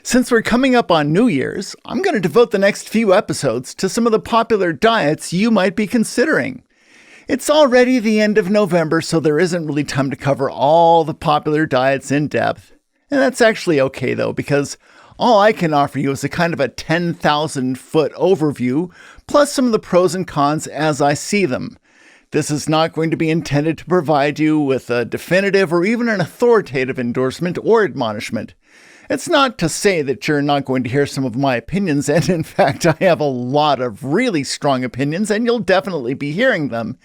Since we're coming up on New Year's, I'm going to devote the next few episodes to some of the popular diets you might be considering. It's already the end of November, so there isn't really time to cover all the popular diets in depth. And that's actually okay though, because all I can offer you is a kind of a 10,000-foot overview, plus some of the pros and cons as I see them. This is not going to be intended to provide you with a definitive or even an authoritative endorsement or admonishment. It's not to say that you're not going to hear some of my opinions, and in fact, I have a lot of really strong opinions, and you'll definitely be hearing them.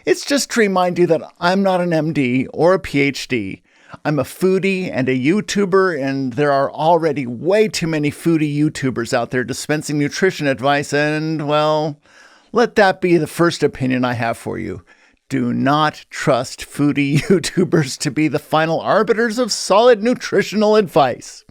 It's just to remind you that I'm not an MD or a PhD. I'm a foodie and a YouTuber, and there are already way too many foodie YouTubers out there dispensing nutrition advice, and, well, let that be the first opinion I have for you. Do not trust foodie YouTubers to be the final arbiters of solid nutritional advice.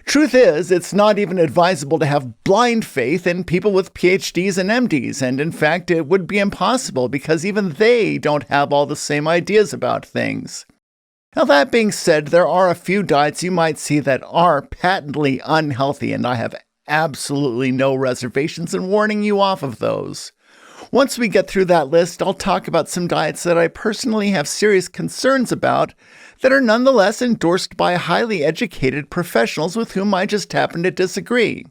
Truth is, it's not even advisable to have blind faith in people with PhDs and MDs, and in fact, it would be impossible because even they don't have all the same ideas about things. Now, that being said, there are a few diets you might see that are patently unhealthy, and I have absolutely no reservations in warning you off of those. Once we get through that list, I'll talk about some diets that I personally have serious concerns about that are nonetheless endorsed by highly educated professionals with whom I just happen to disagree.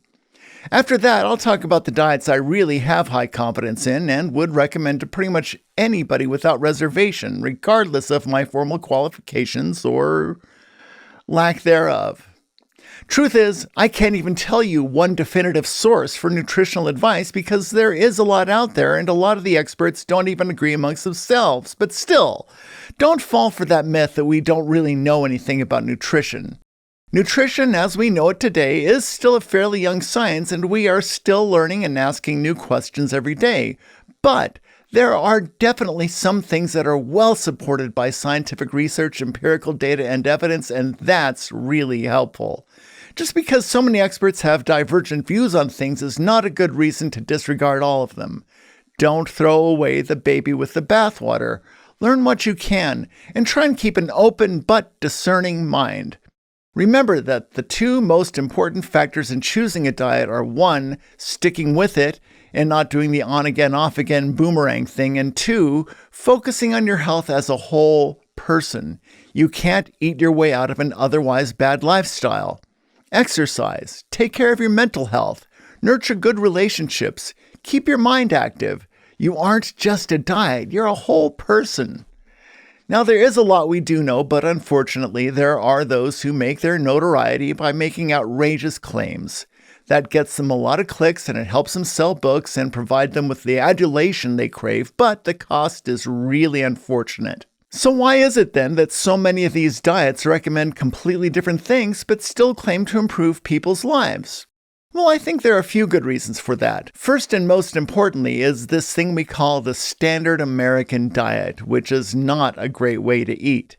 After that, I'll talk about the diets I really have high confidence in and would recommend to pretty much anybody without reservation, regardless of my formal qualifications or lack thereof. Truth is, I can't even tell you one definitive source for nutritional advice because there is a lot out there and a lot of the experts don't even agree amongst themselves. But still, don't fall for that myth that we don't really know anything about nutrition. Nutrition, as we know it today, is still a fairly young science and we are still learning and asking new questions every day. But there are definitely some things that are well supported by scientific research, empirical data, and evidence, and that's really helpful. Just because so many experts have divergent views on things is not a good reason to disregard all of them. Don't throw away the baby with the bathwater. Learn what you can, and try and keep an open but discerning mind. Remember that the two most important factors in choosing a diet are 1, sticking with it and not doing the on-again, off-again boomerang thing, and 2, focusing on your health as a whole person. You can't eat your way out of an otherwise bad lifestyle. Exercise, take care of your mental health, nurture good relationships, keep your mind active. You aren't just a diet, you're a whole person. Now, there is a lot we do know, but unfortunately, there are those who make their notoriety by making outrageous claims. That gets them a lot of clicks and it helps them sell books and provide them with the adulation they crave, but the cost is really unfortunate. So why is it then that so many of these diets recommend completely different things but still claim to improve people's lives? Well, I think there are a few good reasons for that. First and most importantly is this thing we call the standard American diet, which is not a great way to eat.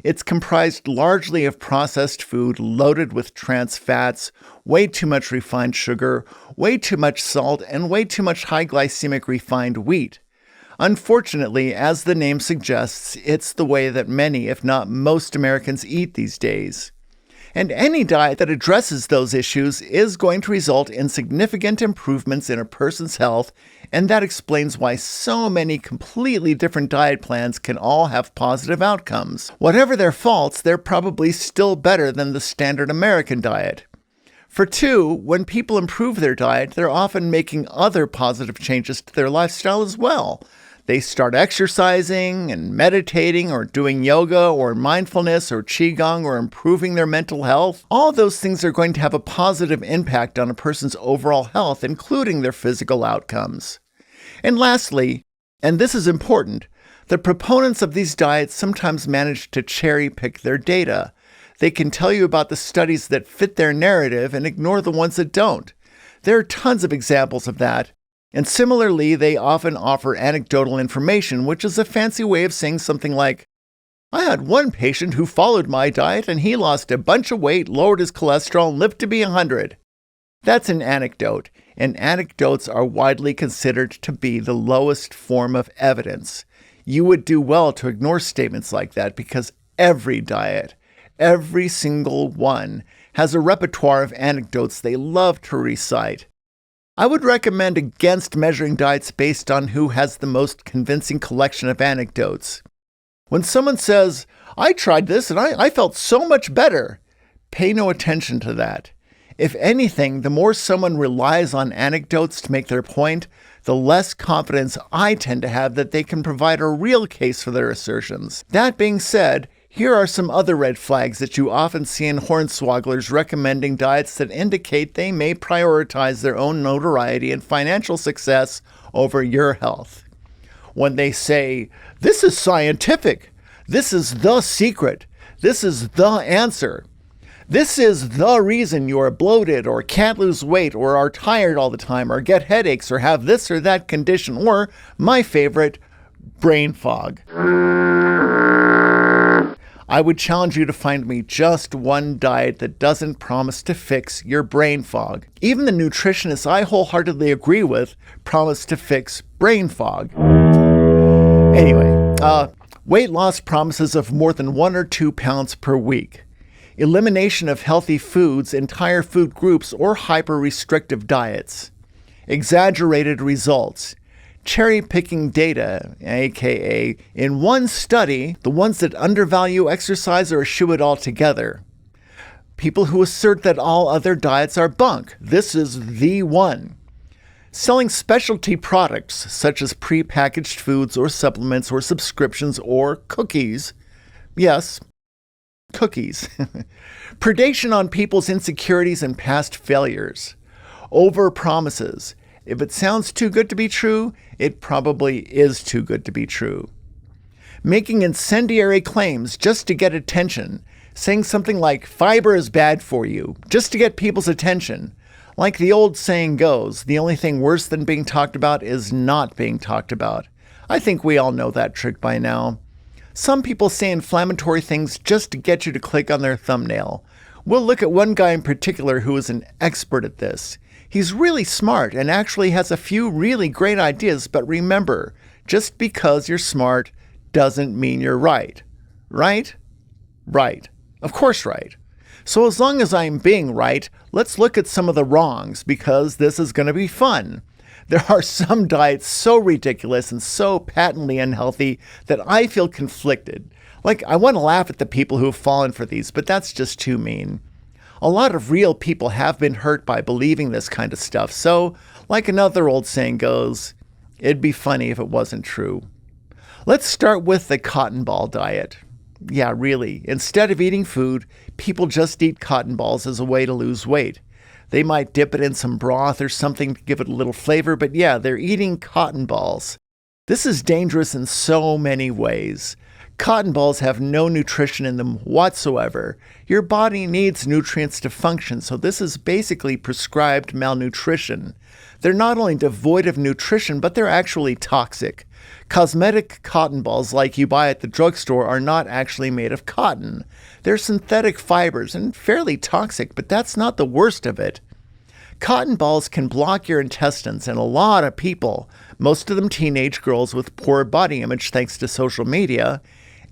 It's comprised largely of processed food loaded with trans fats, way too much refined sugar, way too much salt, and way too much high glycemic refined wheat. Unfortunately, as the name suggests, it's the way that many, if not most Americans eat these days. And any diet that addresses those issues is going to result in significant improvements in a person's health, and that explains why so many completely different diet plans can all have positive outcomes. Whatever their faults, they're probably still better than the standard American diet. For 2, when people improve their diet, they're often making other positive changes to their lifestyle as well. They start exercising and meditating or doing yoga or mindfulness or qigong or improving their mental health. All those things are going to have a positive impact on a person's overall health, including their physical outcomes. And lastly, and this is important, the proponents of these diets sometimes manage to cherry-pick their data. They can tell you about the studies that fit their narrative and ignore the ones that don't. There are tons of examples of that. And similarly, they often offer anecdotal information, which is a fancy way of saying something like, I had one patient who followed my diet and he lost a bunch of weight, lowered his cholesterol, and lived to be 100. That's an anecdote, and anecdotes are widely considered to be the lowest form of evidence. You would do well to ignore statements like that because every diet, every single one, has a repertoire of anecdotes they love to recite. I would recommend against measuring diets based on who has the most convincing collection of anecdotes. When someone says, "I tried this and I felt so much better," pay no attention to that. If anything, the more someone relies on anecdotes to make their point, the less confidence I tend to have that they can provide a real case for their assertions. That being said, here are some other red flags that you often see in hornswogglers recommending diets that indicate they may prioritize their own notoriety and financial success over your health. When they say, "This is scientific," "This is the secret," "This is the answer," "This is the reason you are bloated or can't lose weight or are tired all the time or get headaches or have this or that condition," or, my favorite, brain fog. I would challenge you to find me just one diet that doesn't promise to fix your brain fog. Even the nutritionists I wholeheartedly agree with promise to fix brain fog. Anyway, weight loss promises of more than 1 or 2 pounds per week. Elimination of healthy foods, entire food groups, or hyper-restrictive diets. Exaggerated results. Cherry-picking data, aka, in one study, the ones that undervalue exercise or eschew it altogether. People who assert that all other diets are bunk. This is the one. Selling specialty products such as prepackaged foods or supplements or subscriptions or cookies. Yes, cookies. Predation on people's insecurities and past failures. Over promises. If it sounds too good to be true, it probably is too good to be true. Making incendiary claims just to get attention. Saying something like, "Fiber is bad for you," just to get people's attention. Like the old saying goes, the only thing worse than being talked about is not being talked about. I think we all know that trick by now. Some people say inflammatory things just to get you to click on their thumbnail. We'll look at one guy in particular who is an expert at this. He's really smart and actually has a few really great ideas, but remember, just because you're smart doesn't mean you're right. Right? Right. Of course right. So as long as I'm being right, let's look at some of the wrongs, because this is going to be fun. There are some diets so ridiculous and so patently unhealthy that I feel conflicted. Like, I want to laugh at the people who have fallen for these, but that's just too mean. A lot of real people have been hurt by believing this kind of stuff, so, like another old saying goes, it'd be funny if it wasn't true. Let's start with the cotton ball diet. Yeah, really. Instead of eating food, people just eat cotton balls as a way to lose weight. They might dip it in some broth or something to give it a little flavor, but yeah, they're eating cotton balls. This is dangerous in so many ways. Cotton balls have no nutrition in them whatsoever. Your body needs nutrients to function, so this is basically prescribed malnutrition. They're not only devoid of nutrition, but they're actually toxic. Cosmetic cotton balls like you buy at the drugstore are not actually made of cotton. They're synthetic fibers and fairly toxic, but that's not the worst of it. Cotton balls can block your intestines, and a lot of people, most of them teenage girls with poor body image thanks to social media,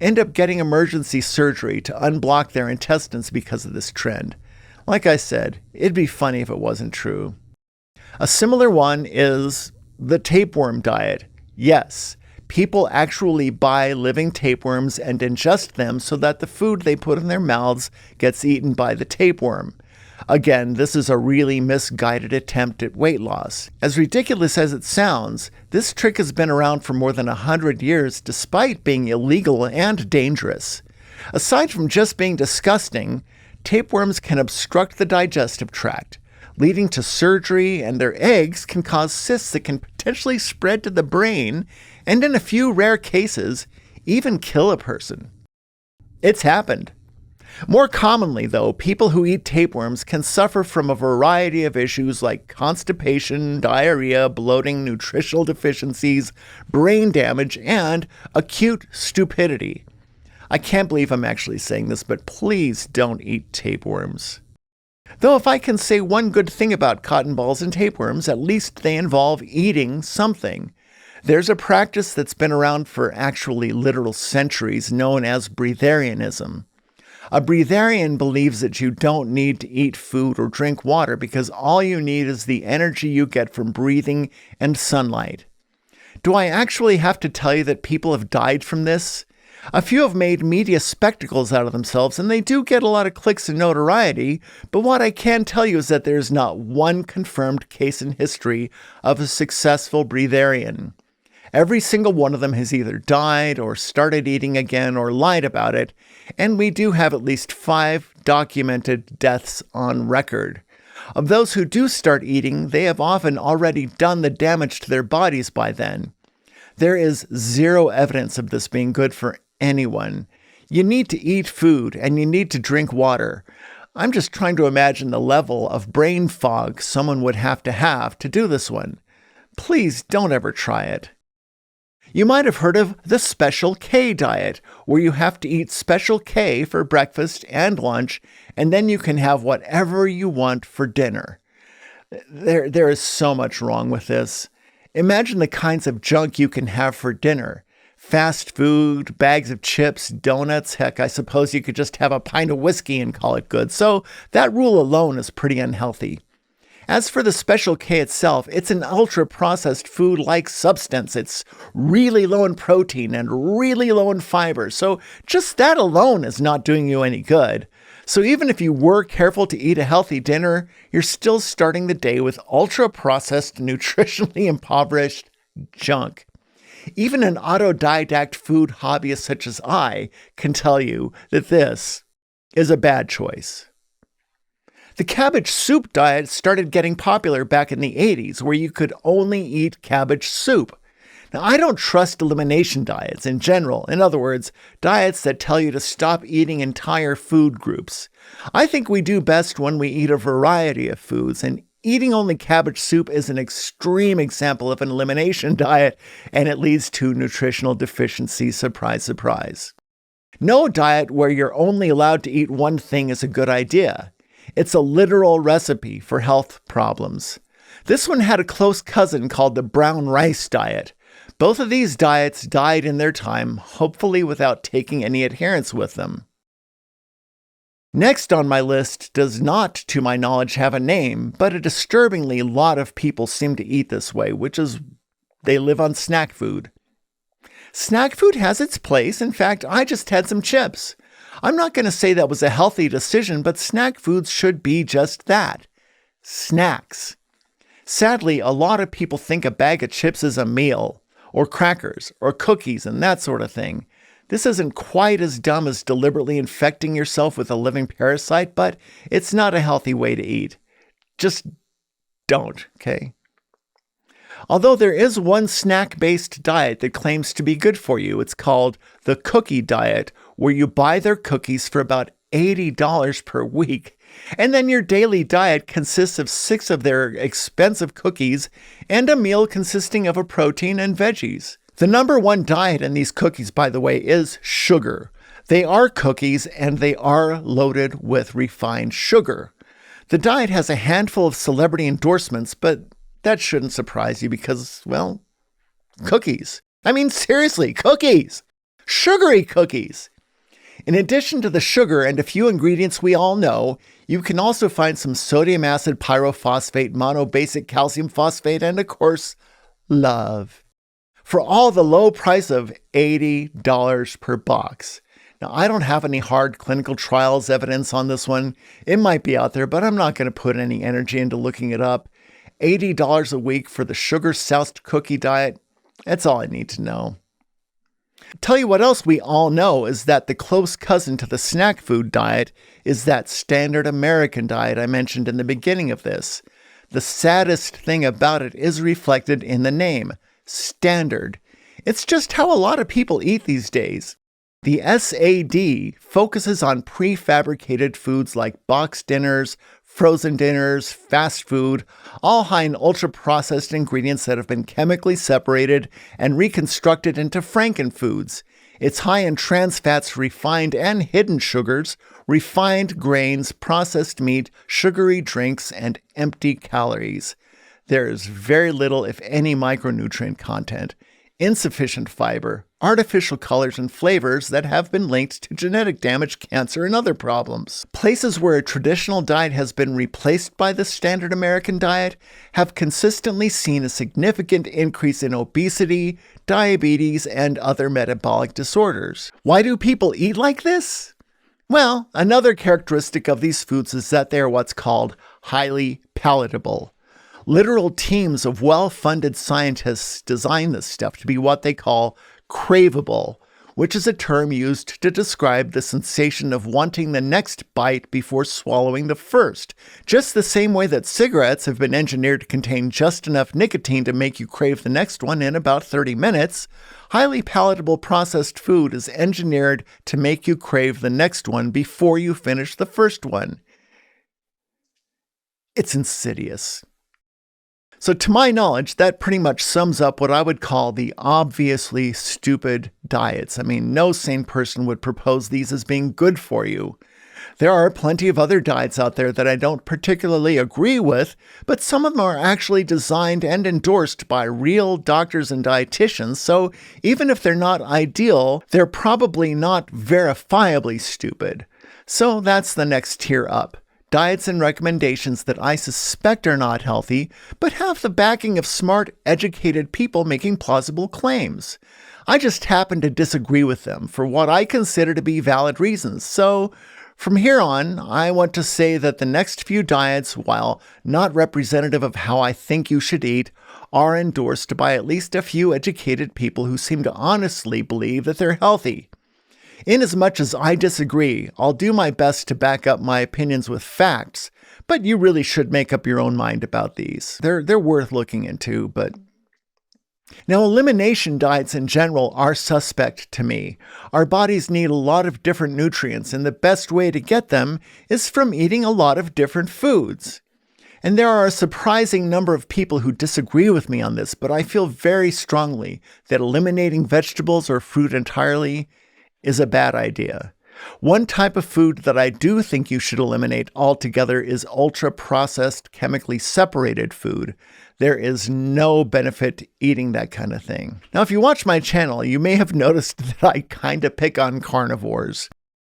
end up getting emergency surgery to unblock their intestines because of this trend. Like I said, it'd be funny if it wasn't true. A similar one is the tapeworm diet. Yes, people actually buy living tapeworms and ingest them so that the food they put in their mouths gets eaten by the tapeworm. Again, this is a really misguided attempt at weight loss. As ridiculous as it sounds, this trick has been around for more than 100 years despite being illegal and dangerous. Aside from just being disgusting, tapeworms can obstruct the digestive tract, leading to surgery, and their eggs can cause cysts that can potentially spread to the brain and, in a few rare cases, even kill a person. It's happened. More commonly, though, people who eat tapeworms can suffer from a variety of issues like constipation, diarrhea, bloating, nutritional deficiencies, brain damage, and acute stupidity. I can't believe I'm actually saying this, but please don't eat tapeworms. Though if I can say one good thing about cotton balls and tapeworms, at least they involve eating something. There's a practice that's been around for actually literal centuries known as breatharianism. A breatharian believes that you don't need to eat food or drink water because all you need is the energy you get from breathing and sunlight. Do I actually have to tell you that people have died from this? A few have made media spectacles out of themselves, and they do get a lot of clicks and notoriety, but what I can tell you is that there is not one confirmed case in history of a successful breatharian. Every single one of them has either died or started eating again or lied about it, and we do have at least 5 documented deaths on record. Of those who do start eating, they have often already done the damage to their bodies by then. There is zero evidence of this being good for anyone. You need to eat food and you need to drink water. I'm just trying to imagine the level of brain fog someone would have to do this one. Please don't ever try it. You might have heard of the Special K diet, where you have to eat Special K for breakfast and lunch, and then you can have whatever you want for dinner. There is so much wrong with this. Imagine the kinds of junk you can have for dinner. Fast food, bags of chips, donuts. Heck, I suppose you could just have a pint of whiskey and call it good. So that rule alone is pretty unhealthy. As for the Special K itself, it's an ultra-processed food-like substance. It's really low in protein and really low in fiber. So just that alone is not doing you any good. So even if you were careful to eat a healthy dinner, you're still starting the day with ultra-processed, nutritionally impoverished junk. Even an autodidact food hobbyist such as I can tell you that this is a bad choice. The cabbage soup diet started getting popular back in the 80s, where you could only eat cabbage soup. Now, I don't trust elimination diets in general. In other words, diets that tell you to stop eating entire food groups. I think we do best when we eat a variety of foods, and eating only cabbage soup is an extreme example of an elimination diet, and it leads to nutritional deficiency. Surprise, surprise. No diet where you're only allowed to eat one thing is a good idea. It's a literal recipe for health problems. This one had a close cousin called the brown rice diet. Both of these diets died in their time, hopefully without taking any adherence with them. Next on my list does not, to my knowledge, have a name, but a disturbingly lot of people seem to eat this way, which is they live on snack food. Snack food has its place. In fact, I just had some chips. I'm not going to say that was a healthy decision, but snack foods should be just that. Snacks. Sadly, a lot of people think a bag of chips is a meal, or crackers, or cookies, and that sort of thing. This isn't quite as dumb as deliberately infecting yourself with a living parasite, but it's not a healthy way to eat. Just don't, okay? Although there is one snack-based diet that claims to be good for you. It's called the cookie diet, where you buy their cookies for about $80 per week. And then your daily diet consists of 6 of their expensive cookies and a meal consisting of a protein and veggies. The number one diet in these cookies, by the way, is sugar. They are cookies and they are loaded with refined sugar. The diet has a handful of celebrity endorsements, but that shouldn't surprise you because, well, cookies. I mean, seriously, cookies! Sugary cookies! In addition to the sugar and a few ingredients we all know, you can also find some sodium acid pyrophosphate, monobasic calcium phosphate, and of course, love. For all the low price of $80 per box. Now, I don't have any hard clinical trials evidence on this one. It might be out there, but I'm not going to put any energy into looking it up. $80 a week for the sugar-soused cookie diet. That's all I need to know. Tell you what else we all know is that the close cousin to the snack food diet is that standard American diet I mentioned in the beginning of this. The saddest thing about it is reflected in the name, standard. It's just how a lot of people eat these days. The SAD focuses on prefabricated foods like boxed dinners, frozen dinners, fast food, all high in ultra-processed ingredients that have been chemically separated and reconstructed into frankenfoods. It's high in trans fats, refined and hidden sugars, refined grains, processed meat, sugary drinks, and empty calories. There is very little, if any, micronutrient content. insufficient fiber, artificial colors and flavors that have been linked to genetic damage, cancer, and other problems. Places where a traditional diet has been replaced by the standard American diet have consistently seen a significant increase in obesity, diabetes, and other metabolic disorders. Why do people eat like this? Well, another characteristic of these foods is that they are what's called highly palatable. Literal teams of well-funded scientists design this stuff to be what they call craveable, which is a term used to describe the sensation of wanting the next bite before swallowing the first. Just the same way that cigarettes have been engineered to contain just enough nicotine to make you crave the next one in about 30 minutes, highly palatable processed food is engineered to make you crave the next one before you finish the first one. It's insidious. So to my knowledge, that pretty much sums up what I would call the obviously stupid diets. I mean, no sane person would propose these as being good for you. There are plenty of other diets out there that I don't particularly agree with, but some of them are actually designed and endorsed by real doctors and dietitians, so even if they're not ideal, they're probably not verifiably stupid. So that's the next tier up. Diets and recommendations that I suspect are not healthy, but have the backing of smart, educated people making plausible claims. I just happen to disagree with them for what I consider to be valid reasons, so from here on, I want to say that the next few diets, while not representative of how I think you should eat, are endorsed by at least a few educated people who seem to honestly believe that they're healthy. Inasmuch as I disagree, I'll do my best to back up my opinions with facts, but you really should make up your own mind about these. They're worth looking into, but... Now, elimination diets in general are suspect to me. Our bodies need a lot of different nutrients, and the best way to get them is from eating a lot of different foods. And there are a surprising number of people who disagree with me on this, but I feel very strongly that eliminating vegetables or fruit entirely is a bad idea. One type of food that I do think you should eliminate altogether is ultra-processed, chemically separated food. There is no benefit eating that kind of thing. Now, if you watch my channel, you may have noticed that I kind of pick on carnivores.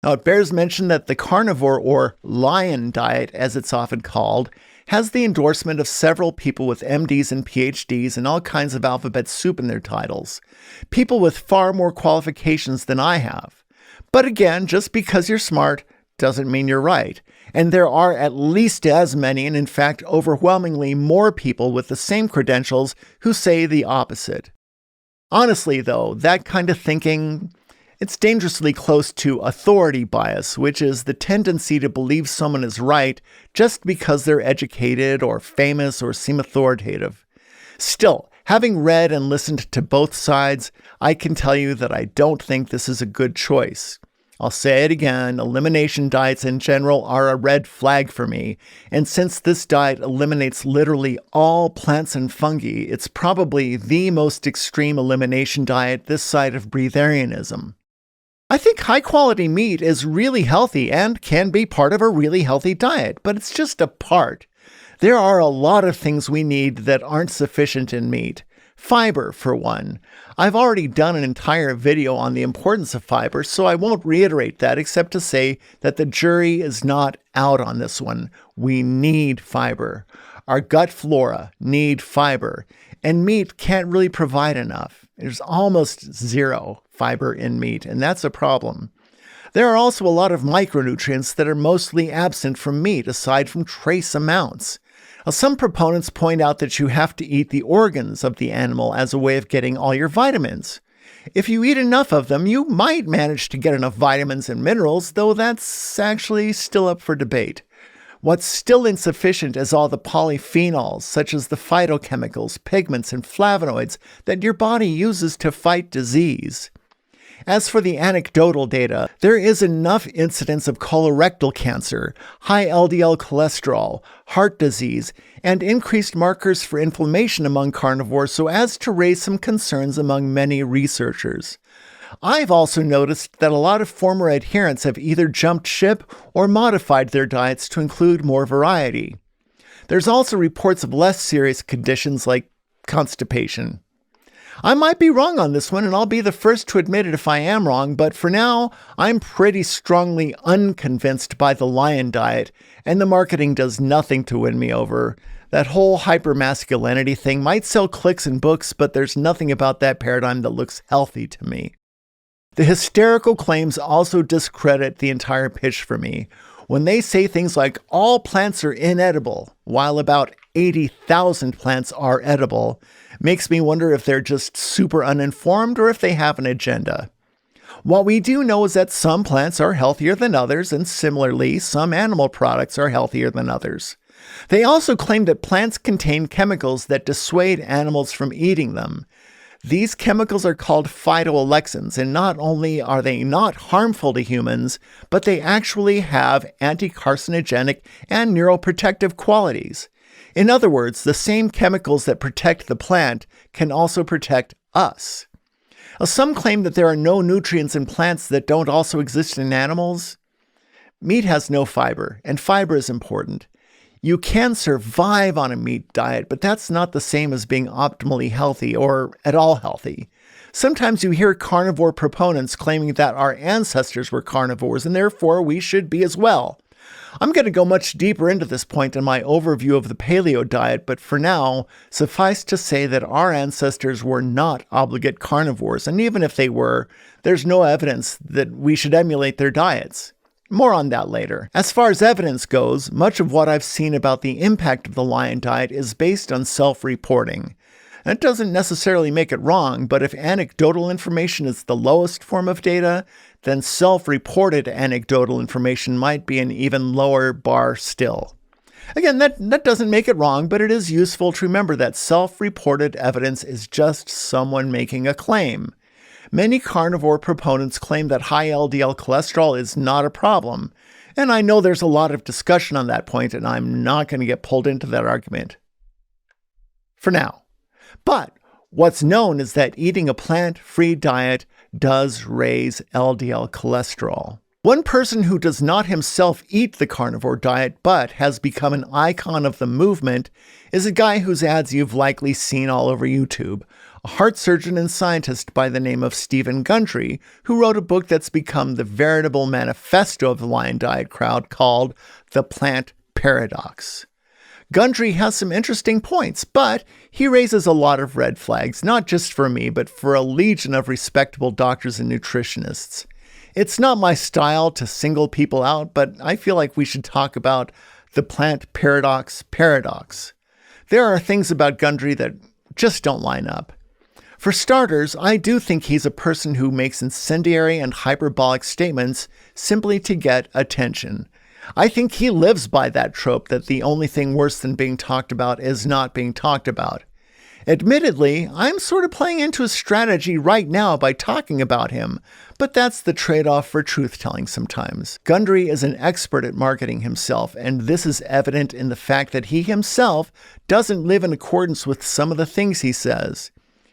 Now, it bears mention that the carnivore, or lion diet, as it's often called, has the endorsement of several people with MDs and PhDs and all kinds of alphabet soup in their titles. People with far more qualifications than I have. But again, just because you're smart doesn't mean you're right. And there are at least as many, and in fact overwhelmingly more people with the same credentials who say the opposite. Honestly though, that kind of thinking, it's dangerously close to authority bias, which is the tendency to believe someone is right just because they're educated or famous or seem authoritative. Still, having read and listened to both sides, I can tell you that I don't think this is a good choice. I'll say it again, elimination diets in general are a red flag for me, and since this diet eliminates literally all plants and fungi, it's probably the most extreme elimination diet this side of breatharianism. I think high-quality meat is really healthy and can be part of a really healthy diet, but it's just a part. There are a lot of things we need that aren't sufficient in meat. Fiber, for one. I've already done an entire video on the importance of fiber, so I won't reiterate that except to say that the jury is not out on this one. We need fiber. Our gut flora need fiber, and meat can't really provide enough. There's almost zero fiber in meat, and that's a problem. There are also a lot of micronutrients that are mostly absent from meat, aside from trace amounts. Now, some proponents point out that you have to eat the organs of the animal as a way of getting all your vitamins. If you eat enough of them, you might manage to get enough vitamins and minerals, though that's actually still up for debate. What's still insufficient is all the polyphenols, such as the phytochemicals, pigments, and flavonoids that your body uses to fight disease. As for the anecdotal data, there is enough incidence of colorectal cancer, high LDL cholesterol, heart disease, and increased markers for inflammation among carnivores so as to raise some concerns among many researchers. I've also noticed that a lot of former adherents have either jumped ship or modified their diets to include more variety. There's also reports of less serious conditions like constipation. I might be wrong on this one, and I'll be the first to admit it if I am wrong, but for now, I'm pretty strongly unconvinced by the lion diet, and the marketing does nothing to win me over. That whole hypermasculinity thing might sell clicks and books, but there's nothing about that paradigm that looks healthy to me. The hysterical claims also discredit the entire pitch for me. When they say things like, all plants are inedible, while about 80,000 plants are edible, makes me wonder if they're just super uninformed or if they have an agenda. What we do know is that some plants are healthier than others, and similarly, some animal products are healthier than others. They also claim that plants contain chemicals that dissuade animals from eating them. These chemicals are called phytoalexins, and not only are they not harmful to humans, but they actually have anti-carcinogenic and neuroprotective qualities. In other words, the same chemicals that protect the plant can also protect us. Now, some claim that there are no nutrients in plants that don't also exist in animals. Meat has no fiber, and fiber is important. You can survive on a meat diet, but that's not the same as being optimally healthy or at all healthy. Sometimes you hear carnivore proponents claiming that our ancestors were carnivores and therefore we should be as well. I'm going to go much deeper into this point in my overview of the paleo diet, but for now, suffice to say that our ancestors were not obligate carnivores, and even if they were, there's no evidence that we should emulate their diets. More on that later. As far as evidence goes, much of what I've seen about the impact of the lion diet is based on self-reporting. That doesn't necessarily make it wrong, but if anecdotal information is the lowest form of data, then self-reported anecdotal information might be an even lower bar still. Again, that doesn't make it wrong, but it is useful to remember that self-reported evidence is just someone making a claim. Many carnivore proponents claim that high LDL cholesterol is not a problem, and I know there's a lot of discussion on that point, and I'm not going to get pulled into that argument for now. But what's known is that eating a plant-free diet does raise LDL cholesterol. One person who does not himself eat the carnivore diet but has become an icon of the movement is a guy whose ads you've likely seen all over YouTube, a heart surgeon and scientist by the name of Stephen Gundry, who wrote a book that's become the veritable manifesto of the lion diet crowd called The Plant Paradox. Gundry has some interesting points, but he raises a lot of red flags, not just for me, but for a legion of respectable doctors and nutritionists. It's not my style to single people out, but I feel like we should talk about the plant paradox. There are things about Gundry that just don't line up. For starters, I do think he's a person who makes incendiary and hyperbolic statements simply to get attention. I think he lives by that trope that the only thing worse than being talked about is not being talked about. Admittedly, I'm sort of playing into his strategy right now by talking about him, but that's the trade-off for truth-telling sometimes. Gundry is an expert at marketing himself, and this is evident in the fact that he himself doesn't live in accordance with some of the things he says.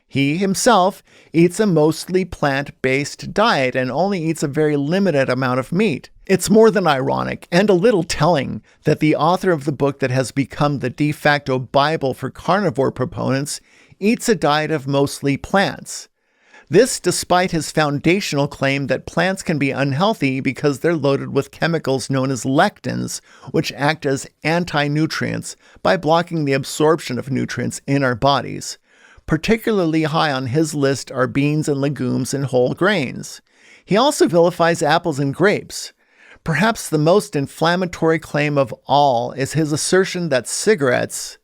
He himself eats a mostly plant-based diet and only eats a very limited amount of meat. It's more than ironic and a little telling that the author of the book that has become the de facto Bible for carnivore proponents eats a diet of mostly plants. This despite his foundational claim that plants can be unhealthy because they're loaded with chemicals known as lectins, which act as anti-nutrients by blocking the absorption of nutrients in our bodies. Particularly high on his list are beans and legumes and whole grains. He also vilifies apples and grapes. Perhaps the most inflammatory claim of all is his assertion that cigarettes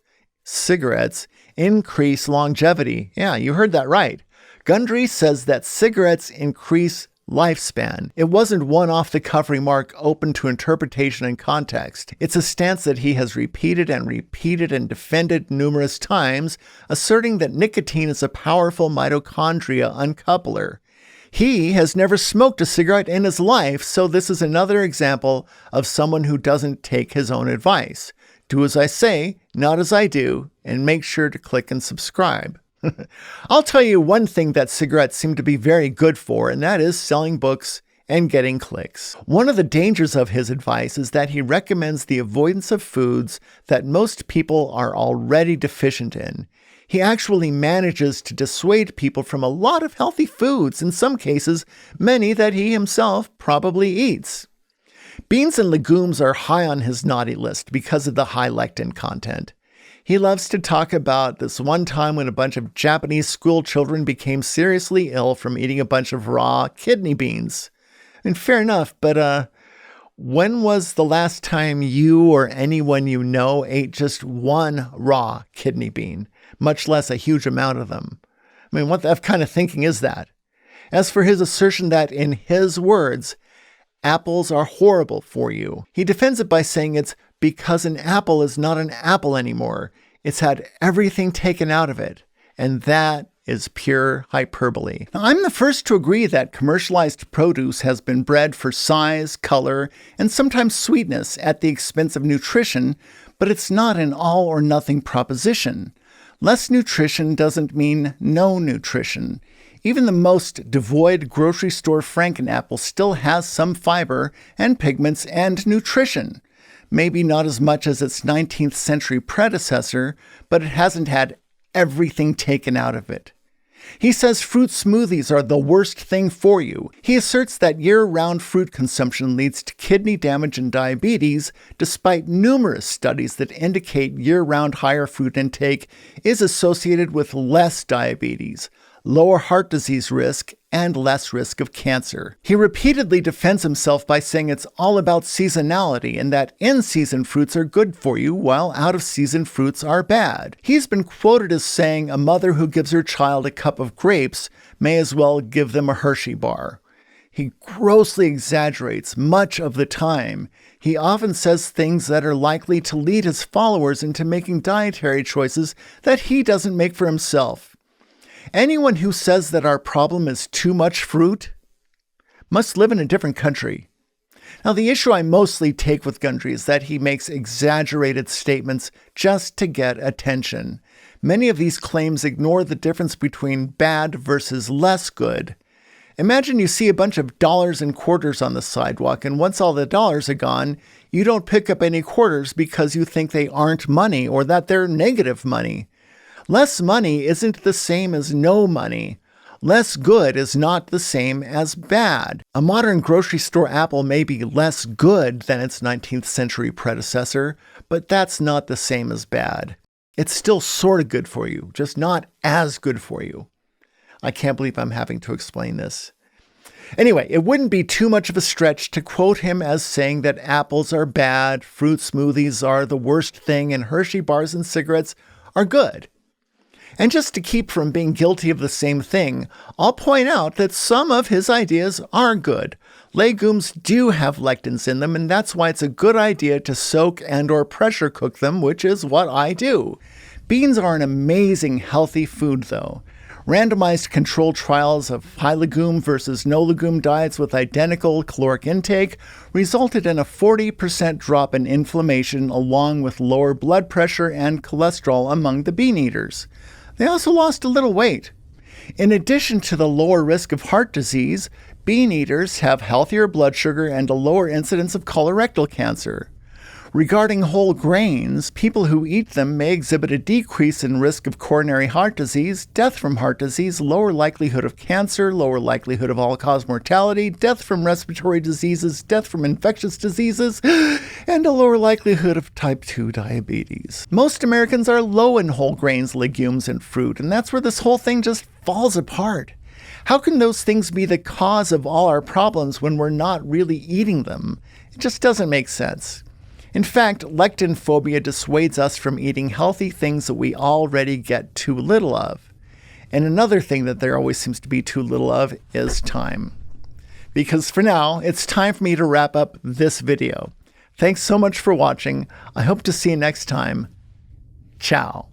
increase longevity. Yeah, you heard that right. Gundry says that cigarettes increase lifespan. It wasn't one off-the-cuff remark open to interpretation and context. It's a stance that he has repeated and defended numerous times, asserting that nicotine is a powerful mitochondria uncoupler. He has never smoked a cigarette in his life, so this is another example of someone who doesn't take his own advice. Do as I say, not as I do, and make sure to click and subscribe. I'll tell you one thing that cigarettes seem to be very good for, and that is selling books and getting clicks. One of the dangers of his advice is that he recommends the avoidance of foods that most people are already deficient in. He actually manages to dissuade people from a lot of healthy foods, in some cases, many that he himself probably eats. Beans and legumes are high on his naughty list because of the high lectin content. He loves to talk about this one time when a bunch of Japanese school children became seriously ill from eating a bunch of raw kidney beans. And fair enough, but when was the last time you or anyone you know ate just one raw kidney bean, much less a huge amount of them? I mean, what the F kind of thinking is that? As for his assertion that, in his words, apples are horrible for you, he defends it by saying it's because an apple is not an apple anymore. It's had everything taken out of it. And that is pure hyperbole. Now, I'm the first to agree that commercialized produce has been bred for size, color, and sometimes sweetness at the expense of nutrition, but it's not an all or nothing proposition. Less nutrition doesn't mean no nutrition. Even the most devoid grocery store Frankenapple still has some fiber and pigments and nutrition. Maybe not as much as its 19th century predecessor, but it hasn't had everything taken out of it. He says fruit smoothies are the worst thing for you. He asserts that year-round fruit consumption leads to kidney damage and diabetes, despite numerous studies that indicate year-round higher fruit intake is associated with less diabetes, lower heart disease risk, and less risk of cancer. He repeatedly defends himself by saying it's all about seasonality and that in-season fruits are good for you while out-of-season fruits are bad. He's been quoted as saying a mother who gives her child a cup of grapes may as well give them a Hershey bar. He grossly exaggerates much of the time. He often says things that are likely to lead his followers into making dietary choices that he doesn't make for himself. Anyone who says that our problem is too much fruit must live in a different country. Now, the issue I mostly take with Gundry is that he makes exaggerated statements just to get attention. Many of these claims ignore the difference between bad versus less good. Imagine you see a bunch of dollars and quarters on the sidewalk, and once all the dollars are gone, you don't pick up any quarters because you think they aren't money or that they're negative money. Less money isn't the same as no money. Less good is not the same as bad. A modern grocery store apple may be less good than its 19th century predecessor, but that's not the same as bad. It's still sort of good for you, just not as good for you. I can't believe I'm having to explain this. Anyway, it wouldn't be too much of a stretch to quote him as saying that apples are bad, fruit smoothies are the worst thing, and Hershey bars and cigarettes are good. And just to keep from being guilty of the same thing, I'll point out that some of his ideas are good. Legumes do have lectins in them, and that's why it's a good idea to soak and or pressure cook them, which is what I do. Beans are an amazing healthy food, though. Randomized controlled trials of high legume versus no legume diets with identical caloric intake resulted in a 40% drop in inflammation along with lower blood pressure and cholesterol among the bean eaters. They also lost a little weight. In addition to the lower risk of heart disease, bean eaters have healthier blood sugar and a lower incidence of colorectal cancer. Regarding whole grains, people who eat them may exhibit a decrease in risk of coronary heart disease, death from heart disease, lower likelihood of cancer, lower likelihood of all-cause mortality, death from respiratory diseases, death from infectious diseases, and a lower likelihood of type 2 diabetes. Most Americans are low in whole grains, legumes, and fruit, and that's where this whole thing just falls apart. How can those things be the cause of all our problems when we're not really eating them? It just doesn't make sense. In fact, lectin phobia dissuades us from eating healthy things that we already get too little of. And another thing that there always seems to be too little of is time. Because for now, it's time for me to wrap up this video. Thanks so much for watching. I hope to see you next time. Ciao.